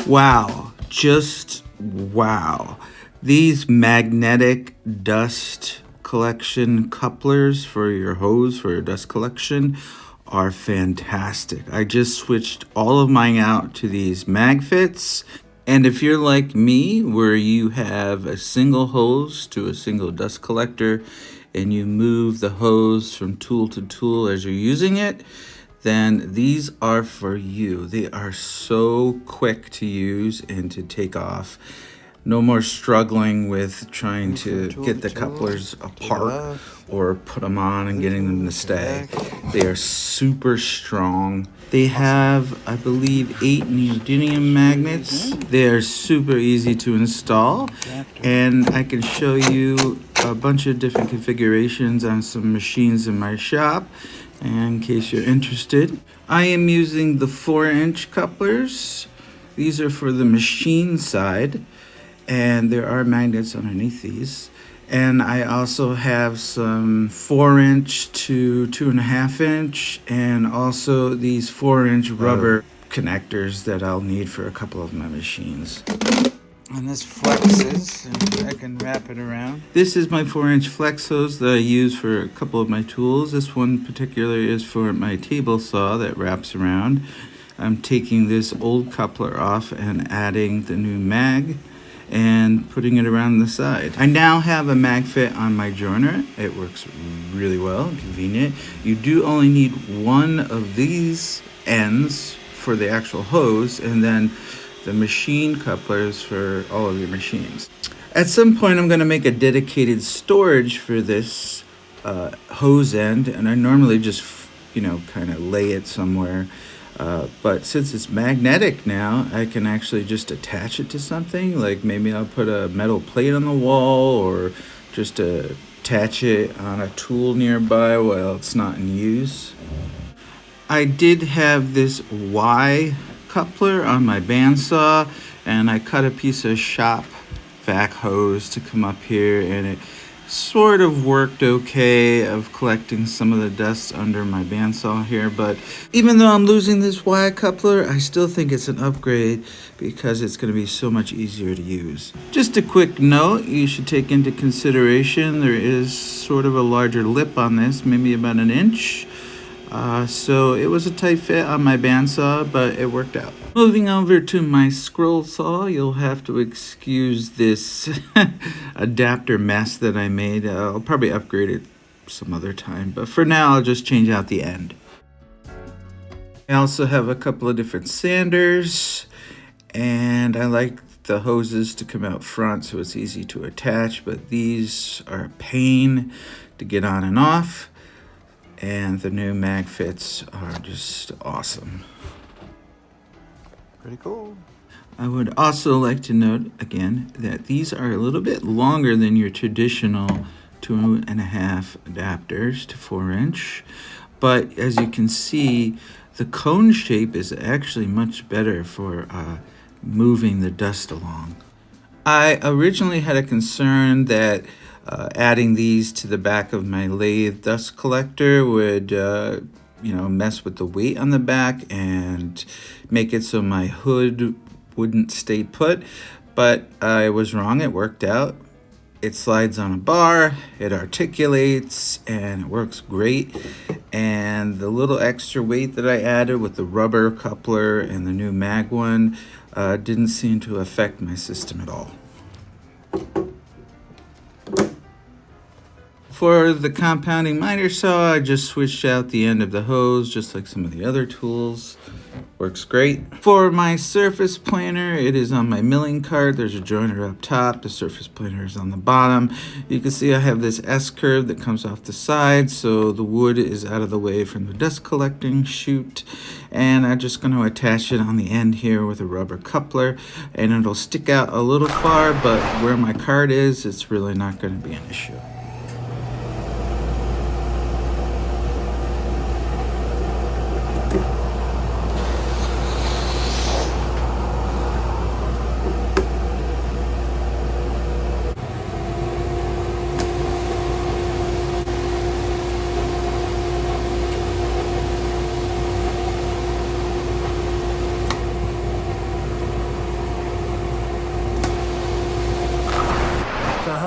Wow, just wow. These magnetic dust collection couplers for your hose, for your dust collection, are fantastic. I just switched all of mine out to these Magfitts. And if you're like me, where you have a single hose to a single dust collector, and you move the hose from tool to tool as you're using it, then these are for you. They are so quick to use and to take off. No more struggling with trying to get the couplers apart or put them on and getting them to stay. They are super strong. They have, I believe, 8 neodymium magnets. They are super easy to install, and I can show you a bunch of different configurations on some machines in my shop, in case you're interested. I am using the 4-inch couplers. These are for the machine side, and there are magnets underneath these. And I also have some 4-inch to 2.5-inch, and also these 4-inch rubber connectors that I'll need for a couple of my machines. And this flexes, and I can wrap it around. This is my 4-inch flex hose that I use for a couple of my tools. This one particularly is for my table saw that wraps around. I'm taking this old coupler off and adding the new mag and putting it around the side. I now have a Magfitt on my joiner. It works really well, convenient. You do only need one of these ends for the actual hose, and then the machine couplers for all of your machines. At some point, I'm going to make a dedicated storage for this hose end, and I normally just, kind of lay it somewhere. But since it's magnetic now, I can actually just attach it to something. Like maybe I'll put a metal plate on the wall, or just attach it on a tool nearby while it's not in use. I did have this Y coupler on my bandsaw, and I cut a piece of shop vac hose to come up here, and it sort of worked okay of collecting some of the dust under my bandsaw here. But even though I'm losing this Y coupler, I still think it's an upgrade because it's going to be so much easier to use. Just a quick note you should take into consideration, there is sort of a larger lip on this, maybe about 1 inch. So it was a tight fit on my bandsaw, but it worked out. Moving over to my scroll saw, you'll have to excuse this adapter mess that I made. I'll probably upgrade it some other time, but for now I'll just change out the end. I also have a couple of different sanders, and I like the hoses to come out front so it's easy to attach, but these are a pain to get on and off. And the new Magfitts are just awesome. Pretty cool. I would also like to note again that these are a little bit longer than your traditional 2.5 adapters to 4-inch. But as you can see, the cone shape is actually much better for moving the dust along. I originally had a concern that adding these to the back of my lathe dust collector would, mess with the weight on the back and make it so my hood wouldn't stay put. But I was wrong. It worked out. It slides on a bar, it articulates, and it works great. And the little extra weight that I added with the rubber coupler and the new mag one didn't seem to affect my system at all. For the compounding miter saw, I just switched out the end of the hose, just like some of the other tools. Works great. For my surface planer, it is on my milling cart. There's a joiner up top. The surface planer is on the bottom. You can see I have this S-curve that comes off the side, so the wood is out of the way from the dust collecting chute. And I'm just going to attach it on the end here with a rubber coupler, and it'll stick out a little far, but where my cart is, it's really not going to be an issue.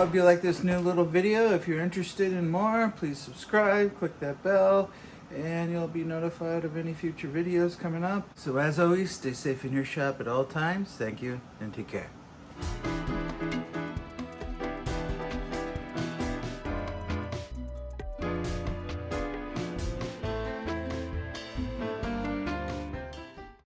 Hope you like this new little video. If you're interested in more, please subscribe, click that bell, and you'll be notified of any future videos coming up. So as always, stay safe in your shop at all times. Thank you, and take care.